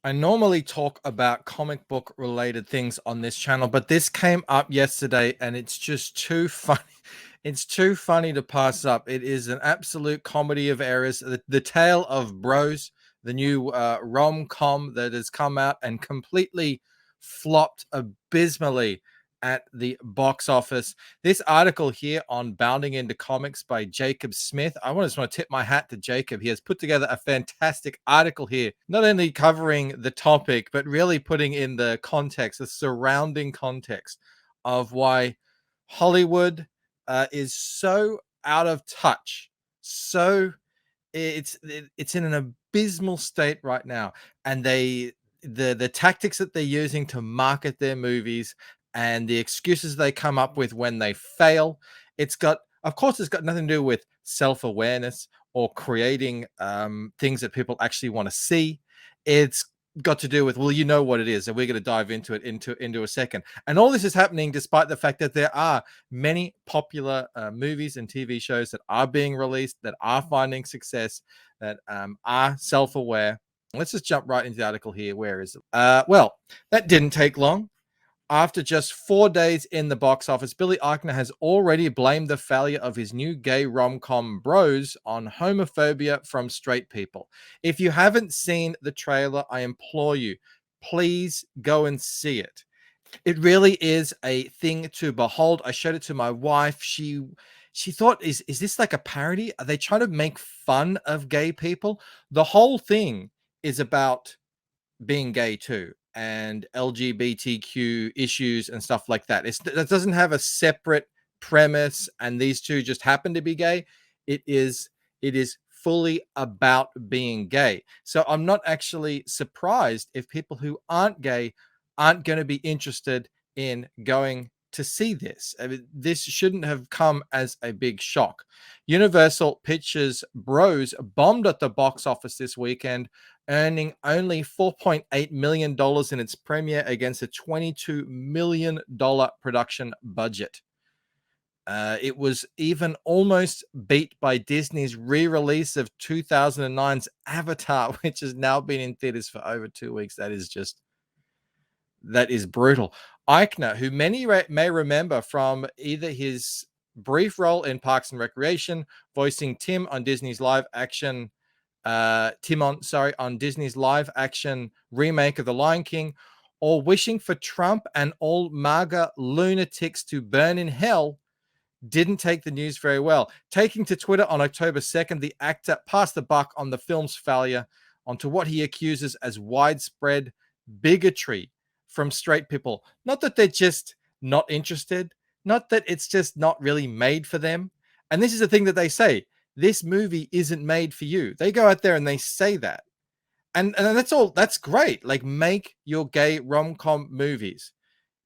I normally talk about comic book related things on this channel, but this came up yesterday and it's just too funny. It's too funny to pass up. It is an absolute comedy of errors. The Tale of Bros, the new rom-com that has come out and completely flopped abysmally at the box office. This article here on Bounding into Comics by Jacob Smith. I just want to tip my hat to Jacob. He has put together a fantastic article here, not only covering the topic, but really putting in the context, the surrounding context of why Hollywood is so out of touch. So it's in an abysmal state right now, and the tactics that they're using to market their movies and the excuses they come up with when they fail, of course it's got nothing to do with self-awareness or creating things that people actually want to see. It's got to do with, well, you know what it is, and we're going to dive into it into a second. And all this is happening despite the fact that there are many popular movies and TV shows that are being released, that are finding success, that are self-aware. Let's just jump right into the article here. Where is it? Well, that didn't take long. After just 4 days in the box office, Billy Eichner has already blamed the failure of his new gay rom-com Bros on homophobia from straight people. If you haven't seen the trailer, I implore you, please go and see it. It really is a thing to behold. I showed it to my wife. She thought, is this like a parody? Are they trying to make fun of gay people? The whole thing is about being gay too, and LGBTQ issues and stuff like that. That doesn't have a separate premise, and these two just happen to be gay. It is fully about being gay. So I'm not actually surprised if people who aren't gay aren't going to be interested in going to see this. I mean, this shouldn't have come as a big shock. Universal Pictures Bros bombed at the box office this weekend, earning only $4.8 million in its premiere against a $22 million production budget. It was even almost beat by Disney's re-release of 2009's Avatar, which has now been in theaters for over 2 weeks. That is brutal. Eichner, who many may remember from either his brief role in Parks and Recreation, voicing Tim on Disney's live action on Disney's live action remake of The Lion King, or wishing for Trump and all MAGA lunatics to burn in hell, didn't take the news very well. Taking to Twitter on October 2nd, the actor passed the buck on the film's failure onto what he accuses as widespread bigotry from straight people. Not that they're just not interested, not that it's just not really made for them. And this is the thing that they say: this movie isn't made for you. They go out there and they say that. And that's all. That's great. Like, make your gay rom-com movies.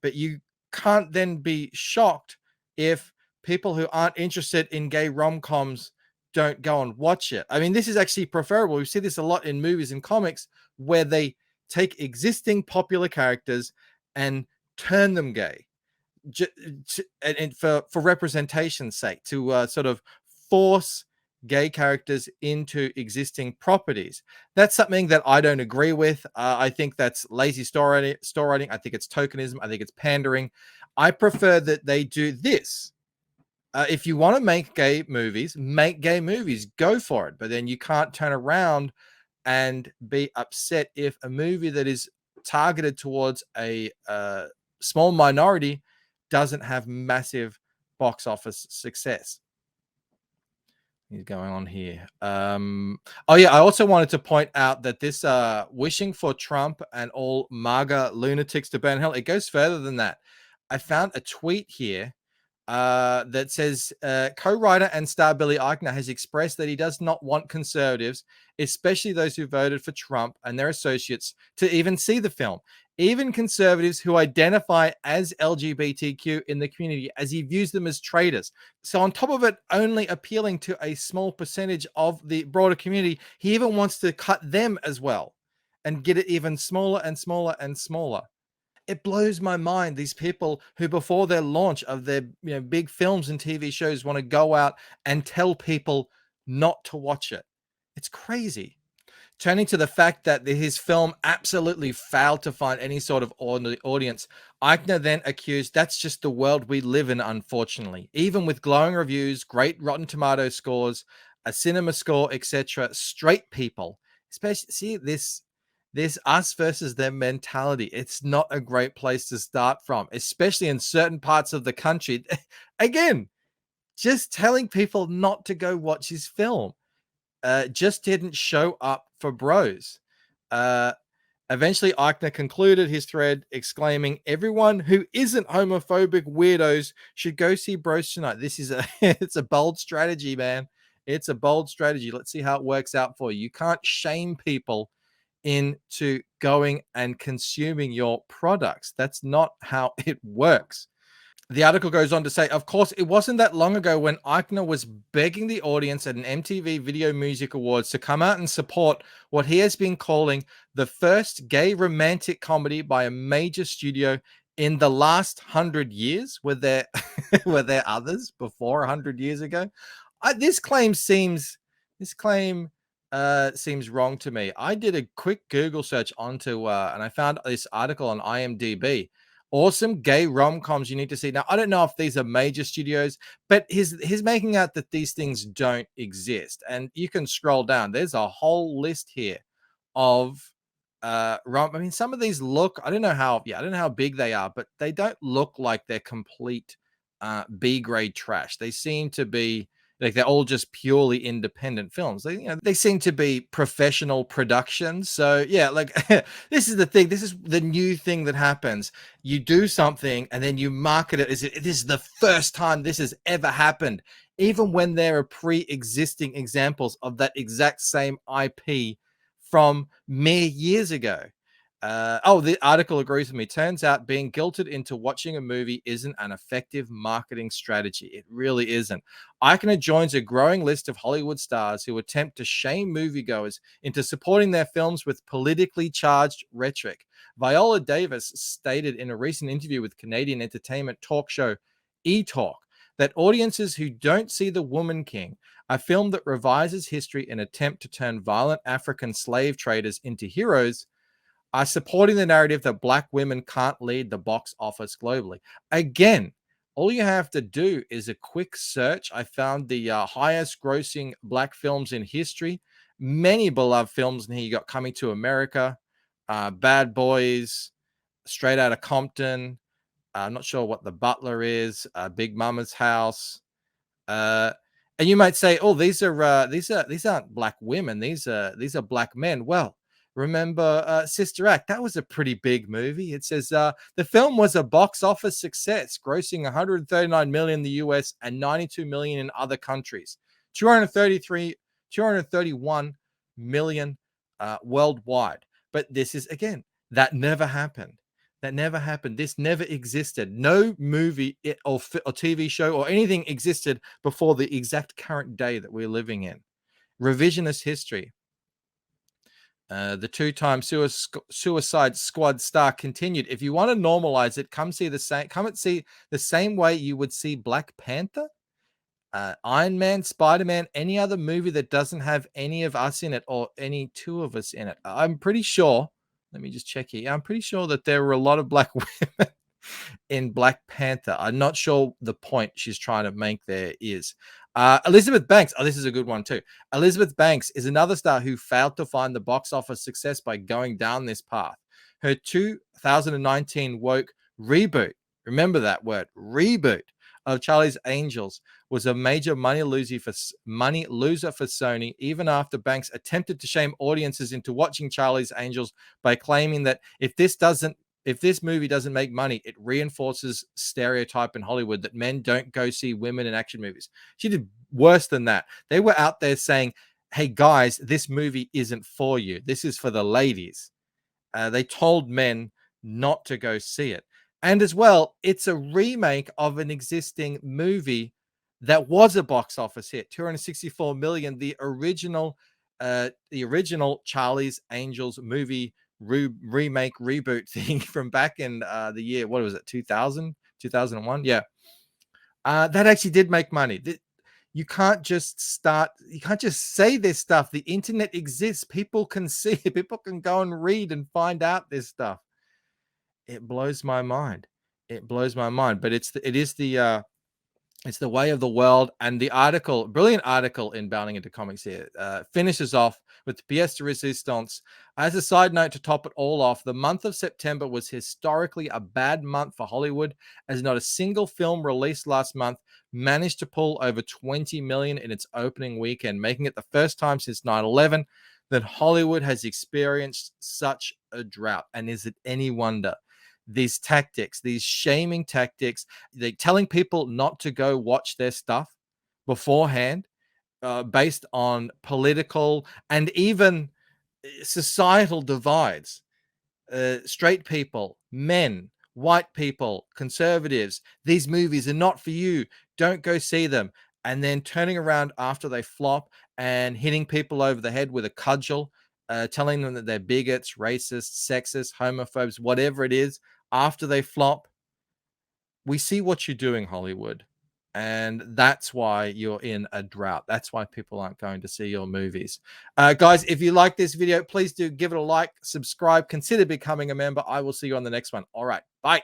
But you can't then be shocked if people who aren't interested in gay rom-coms don't go and watch it. I mean, this is actually preferable. We see this a lot in movies and comics where they take existing popular characters and turn them gay, and for representation's sake, to sort of force gay characters into existing properties. That's something that I don't agree with. I think that's lazy story writing. I think it's tokenism. I think it's pandering. I prefer that they do this. If you want to make gay movies, go for it. But then you can't turn around and be upset if a movie that is targeted towards a small minority doesn't have massive box office success. He's going on here. Oh yeah, I also wanted to point out that this wishing for Trump and all MAGA lunatics to burn hell, it goes further than that. I found a tweet here that says co-writer and star Billy Eichner has expressed that he does not want conservatives, especially those who voted for Trump and their associates, to even see the film. Even conservatives who identify as LGBTQ in the community, as he views them as traitors. So on top of it only appealing to a small percentage of the broader community, he even wants to cut them as well and get it even smaller and smaller and smaller. It blows my mind, these people who before their launch of their big films and TV shows want to go out and tell people not to watch it. It's crazy. Turning to the fact that his film absolutely failed to find any sort of audience, Eichner then accused, "That's just the world we live in, unfortunately. Even with glowing reviews, great Rotten Tomato scores, a cinema score, etc., straight people, especially see this us versus them mentality. It's not a great place to start from, especially in certain parts of the country." Again, just telling people not to go watch his film. Just didn't show up for bros. Uh, Eventually, Eichner concluded his thread exclaiming, "Everyone who isn't homophobic weirdos should go see Bros tonight." This is a it's a bold strategy, man. It's a bold strategy. Let's see how it works out for you. You can't shame people into going and consuming your products. That's not how it works. The article goes on to say, of course, it wasn't that long ago when Eichner was begging the audience at an MTV Video Music Awards to come out and support what he has been calling the first gay romantic comedy by a major studio in the last 100 years. Were there were there others before 100 years ago? This claim seems wrong to me. I did a quick Google search onto and I found this article on IMDb. Awesome gay rom-coms you need to see. Now, I don't know if these are major studios, but he's making out that these things don't exist. And you can scroll down. There's a whole list here of rom. I mean, some of these look, I don't know how big they are, but they don't look like they're complete B grade trash. They seem to be like they're all just purely independent films. They seem to be professional productions. So yeah, like this is the thing. This is the new thing that happens. You do something and then you market it as this is the first time this has ever happened, even when there are pre-existing examples of that exact same IP from mere years ago. The article agrees with me. Turns out being guilted into watching a movie isn't an effective marketing strategy. It really isn't. Eichner joins a growing list of Hollywood stars who attempt to shame moviegoers into supporting their films with politically charged rhetoric. Viola Davis stated in a recent interview with Canadian entertainment talk show E-Talk that audiences who don't see The Woman King, a film that revises history in an attempt to turn violent African slave traders into heroes, are supporting the narrative that Black women can't lead the box office globally. Again, all you have to do is a quick search. I found the highest grossing Black films in history. Many beloved films in here. You got Coming to America, Bad Boys, Straight Outta Compton. I'm not sure what The Butler is, Big Mama's House. And you might say, "Oh, these aren't Black women. These are Black men." Well, remember Sister Act? That was a pretty big movie. It says the film was a box office success, grossing 139 million in the US and 92 million in other countries, 231 million worldwide. But this is again that never happened. That never happened. This never existed. No movie or TV show or anything existed before the exact current day that we're living in. Revisionist history. The two-time Suicide Squad star continued. If you want to normalize it, come see the same way you would see Black Panther, Iron Man, Spider-Man, any other movie that doesn't have any of us in it or any two of us in it. I'm pretty sure. Let me just check here. I'm pretty sure that there were a lot of Black women in Black Panther. I'm not sure the point she's trying to make there is. Elizabeth Banks. Oh, this is a good one too. Elizabeth Banks is another star who failed to find the box office success by going down this path. Her 2019 woke reboot, remember that word, reboot, of Charlie's Angels was a major money loser for Sony, even after Banks attempted to shame audiences into watching Charlie's Angels by claiming that if this movie doesn't make money, it reinforces stereotype in Hollywood that men don't go see women in action movies. She did worse than that. They were out there saying, "Hey guys, this movie isn't for you. This is for the ladies." They told men not to go see it. And as well, it's a remake of an existing movie that was a box office hit, 264 million. The original Charlie's Angels movie remake reboot thing from back in the year, what was it, 2000, 2001? Yeah. That actually did make money. You can't just say this stuff. The internet exists. People can see it. People can go and read and find out this stuff. It blows my mind. It blows my mind. But it's the way of the world. And the article, brilliant article in Bounding into Comics here, finishes off with pièce de résistance. As a side note, to top it all off, the month of September was historically a bad month for Hollywood, as not a single film released last month managed to pull over 20 million in its opening weekend, making it the first time since 9/11 that Hollywood has experienced such a drought. And is it any wonder? These tactics, these shaming tactics, they're telling people not to go watch their stuff beforehand, based on political and even societal divides. Straight people, men, white people, conservatives, these movies are not for you. Don't go see them. And then turning around after they flop and hitting people over the head with a cudgel, telling them that they're bigots, racists, sexist, homophobes, whatever it is, after they flop. We see what you're doing, Hollywood. And that's why you're in a drought. That's why people aren't going to see your movies. Guys, if you like this video, please do give it a like, subscribe, consider becoming a member. I will see you on the next one. All right. Bye.